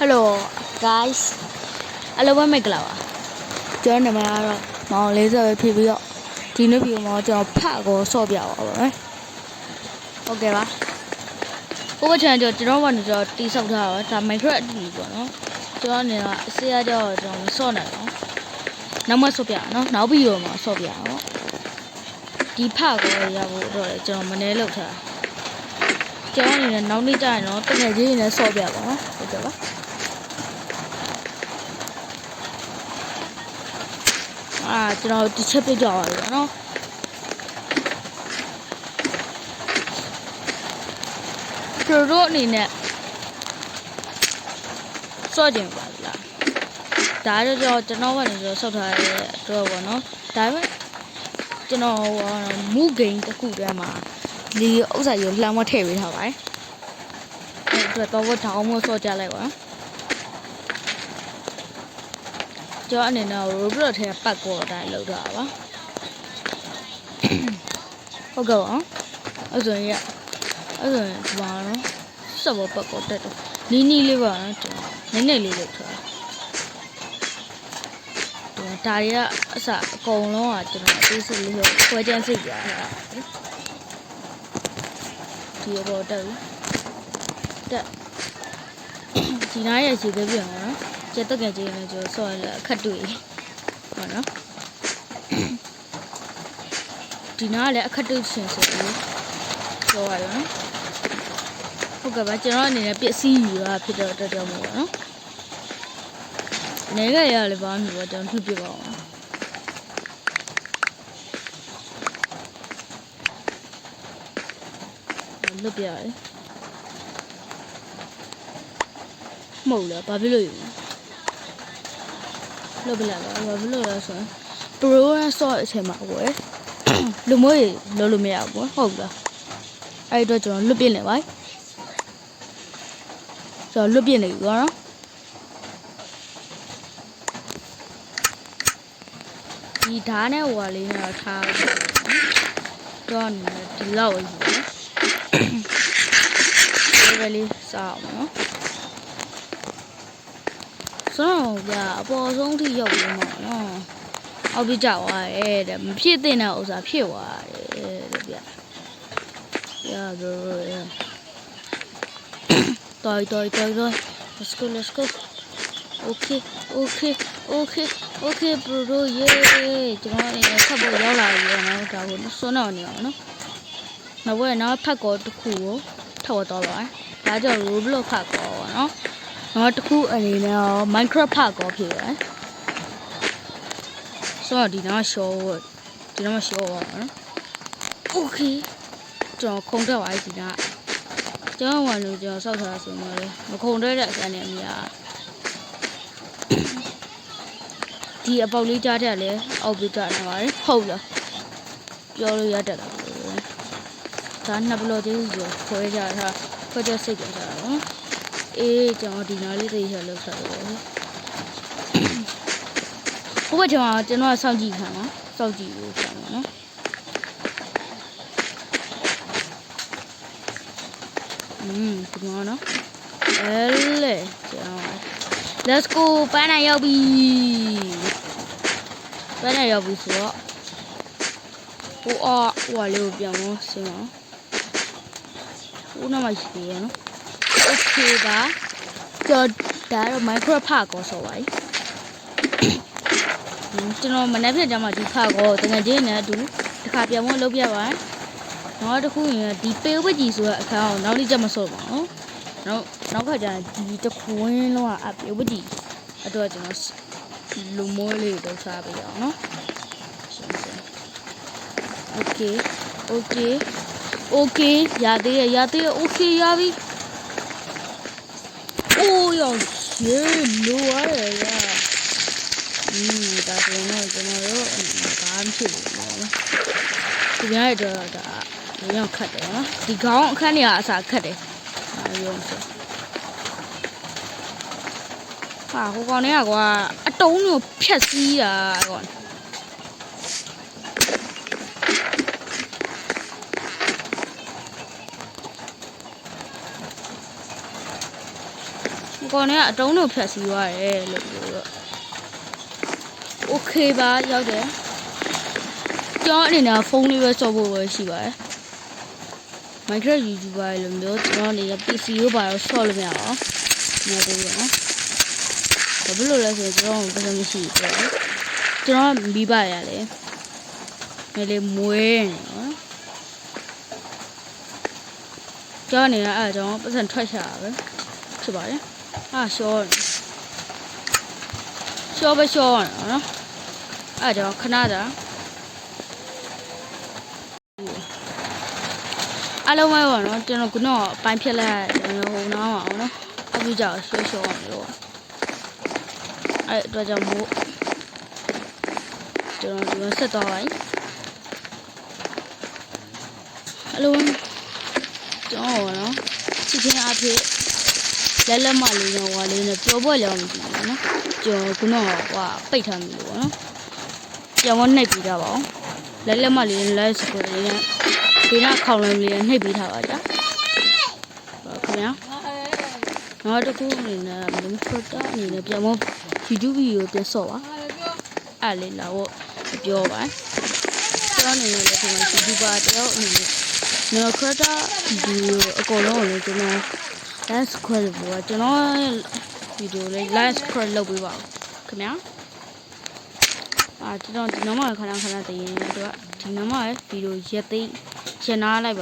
Hello guys. Hello mấy mày là cho nên mà rồi mà lấy giờ thì bây giờ thì nó bị mà cho phá có so biểu rồi ok ba cô chẳng cho nó vẫn cho đi sau thảo ta mấy cái gì của nó cho nên là xe cho so này nó mà so biểu nó bị rồi mà so biểu đi phá có ya bộ rồi cho mình lấy lúc thôi cho nên là nó đi chạy nó cái này gì nó so biểu đó ok baကျွန်တော်တစ်ချက်ပြကြပါမယ်နော်တို့အနေနဲ့စော့ကျင်ပါလားဒါတော့ကျွန်တော်ကနေဆောက်ထားတဲ့အတွက်ပေါ့နော်ဒါပေမဲ့ကျွန်တော်မူဂိမ်းတစ်ခုတည်းမှာဒီဥစ္စာကြီးလှမ်းမထည့်ပေးထားပါတယ်အဲ့အတွက်တော့ထောင်းမဆော့ကြလိုက်ပါကျွန်တော်အနေနဲ့ Roblox ထဲပတ်ကောတိုင်းလောက်တာပါဟုတ်ကဲ့ပါအဲ့ဆိုရင်ဒီမှာနော်စက်ပေါ်ပတ်ကောတက်တော့နီးလေးပါနော်ကျွန်တော်နည်းနည်းလေးလောက်ထားဒါတွေကအစအကုန်လုံးကကျွန်တော်အသေးစိတ်လေးခွဲချမ်းစိတ်ပြတာဒီတော့တက်ဒီနားရဲ့ခြေသေးပြန်နော်ကျက်တက်ကြကြီးနေကြဆော့ရအခက်တွေ့ဟုတ်နော်ဒီနားလည်းအခက်တွေ့ရှင်ဆိုပြီးပြောရအောင်ဟုတ်ကဲ့ပါကျွန်တော်အနေနဲ့ပစ္စည်းယူတာဖြစ်တော့တော်တော်မို့ပါနော်နေကရလည်းဘာမျိုးတော့ကျွန်တော်ပြပြပါအောင်လွတ်ပြရတယ်မဟုတ်လားဘာဖြစ်လို့လွတ်ပြလိုက်ပါဘာဖြစ်လို့လဲဆိုရင် pro နဲ့ဆော့အချိန်မှာကွယ်လူမိုးလုံးလို့မရဘူးဟုတ်လားအဲ့တော့ကျွန်တော်လွတ်ပြနေပါကျွန်တော်လွတ်ပြနေပြီကွာနော်ဒီဓာတ်နဲ့ဟိုလေးနဲ့ထားတော့ဒီလောက်ပဲဒီပဲလေးစားအောင်နော်ဆိုတော့ဗျာအပေါ်ဆုံးထိရောက်ပြီးမှာနော်အောက်ပြကြသွားတယ်တဲ့မဖြစ်တဲ့ဥစ္စာဖြစ်သွားတယ်တဲ့ဗျာရတော့ရတော် let's go okay bro ရေကျွန်တော်နေဖတ်ဖို့ရောက်လာပြီနော်ဒါကိုစွန်းတော့နေအောင်နော်နောက်ဘက်နောက်ဖတ်ကောတစ်ခုကိုထောက်တော့ပါဒါကြောင့် Roblox ဖတ်ကောပေါ့နော်နောက်တစ်ခုအနေနဲ့ Minecraft ဖတ်ကောဖြစ်ပါတယ်ဆိုတော့ဒီနောက်ရှော့ပါနော် okay ကျွန်တော်ခုံတက်ပါပြီဒီကကျွန်တော်ဝင်လို့ကျွန်တော်စောက်ထားဆိုတော့လေမခုံတက်တဲ့အစမ်းနဲ့အများဒီအပေါက်လေးကြားတဲ့လေအောက်ပြကြနေပါတယ်ဟုတ်လားပြောလို့ရတတ်တာဒါနှစ်ဘလော့သေးဆိုခွဲကြတာခွဲချက်စိတ်ကြတာနော်အေးကျွန်တော်ဒီနားလေးသိရလောက်ဆက်တယ်ဘုရားကျွန်တော်စောင့်ကြည့်ခံပါစောင့်ကြည့်လို့ပြန်ပါနော်ဒီမှာနော်လေကျွန်တော် let's go ပန်းနိုင်ရောက်ပြီဆိုတော့ဟိုလေးကိုပြန်လို့ဆင်းအောင်ဟိုနောက်မှရှိသေးရနော် okay ပါကျွန်တော်ဒါတော့ Minecraft ဖာကောဆိုပါကျွန်တော်မနေ့ပြကြမှာဒီဖာကောတကယ်ချင်းနဲ့အတူတစ်ခါပြန်ဖို့လုပ်ပြပါနောက်တစ်ခုရင်ဒီပေဝက်ကြီးဆိုတဲ့အခန်းကိုနောက်လေးချက်မဆော့ပါဘူးနောက်ခါကျရင်ဒီတစ်ခွင်းလုံးကအပေဝက်ကြီးအတွက်ကျွန်တော်လူမိုးလေးတော့စားပြအောင်နော် okay ရသေးရ okay ရပြီအိုးရောရေလိုရတယ်ရဒါဆိုရင်ကျွန်တော်တို့ဘာမှဖြစ်ဘူးနော်ဒီများရတော့ဒါရောခတ်တယ်နော်ဒီခေါင်းအခန်းနေကအစားခတ်တယ်ရုံးဆိုဟာဟိုကောင်တွေကကွာအတုံးကိုဖြတ်စည်းတာကွာ ကောင်တွေကအတုံးတို့ဖြတ်စီသွားတယ်လို့ပြောတော့ okay ပါရောက်တယ်ကျွန်တော်အနေနဲ့ဖုန်းလေးပဲစော့ဖို့ပဲရှိပါတယ် Minecraft YouTuber လို့မျိုးကျွန်တော်အနေနဲ့ PC ကိုပါတော့ဆော့လို့မရပါဘူး။မရဘူးနော်။ဘာဖြစ်လို့လဲဆိုတော့ကျွန်တော်ဘာမှမရှိဘူးပေါ့။ကျွန်တော်မိဘရလေ။မလေးမွေးနော်။ကျွန်တော်အနေနဲ့အဲ့ဒါကြောင့်ပတ်စံထွက်ချတာပဲဖြစ်ပါတယ်။အာရှော့ရှော့ပဲရှော့နော်။အဲ့ဒါကြောင့်ခဏတာအားလုံးပဲပေါ့နော်ကျွန်တော်ကတော့အပိုင်းဖြစ်လိုက်ကျွန်တော်ဟိုနားအောင်နော်အခုကြောက်ရှော့ရှော့အောင်လို့အဲ့တော့ကြောင့်မို့ကျွန်တော်ဒီမှာဆက်သွားပါ အားလုံးကျွန်တော်နော်ချစ်ချင်းအဖြစ်လက်လက်မလေးတော့ဟိုလေးနဲ့ပြောပွဲလည်းမကြည့်ဘူးနော်ကျွန်တော်ကတော့ဟိုပိတ်ထားမိလို့ပေါ့နော်ပြောင်းမနှိပ်ပြီးတော့ပါအောင်လက်လက်မလေးနဲ့လက်စကွယ်လေးနဲ့ဒီနားခေါင်းလုံးလေးနဲ့နှိပ်ပြီးထားပါကြာဟုတ်ခင်ဗျာနောက်တစ်ခုအနေနဲ့မင်းဖတ်တာအနေနဲ့ပြောင်းမ YouTube ဗီဒီယိုပြန်ဆော့ပါအဲ့လေးလာတော့ပြောပါကျွန်တော်အနေနဲ့လည်းဒီမှာ YouTuber တယောက်အနေနဲ့နော်ခရတာဒီအကုန်လုံးကိုကျွန်တော် last scroll ပေါ်ကျွန်တော်ဗီဒီယိုလေး last scroll လုပ်ပေးပါဦးခင်ဗျာကျွန်တော်ဒီနံပါတ်ခဏတည်ရင်တော့ဒီနံပါတ်ဗီဒီယိုရက်သိရနာလိုက်ပါ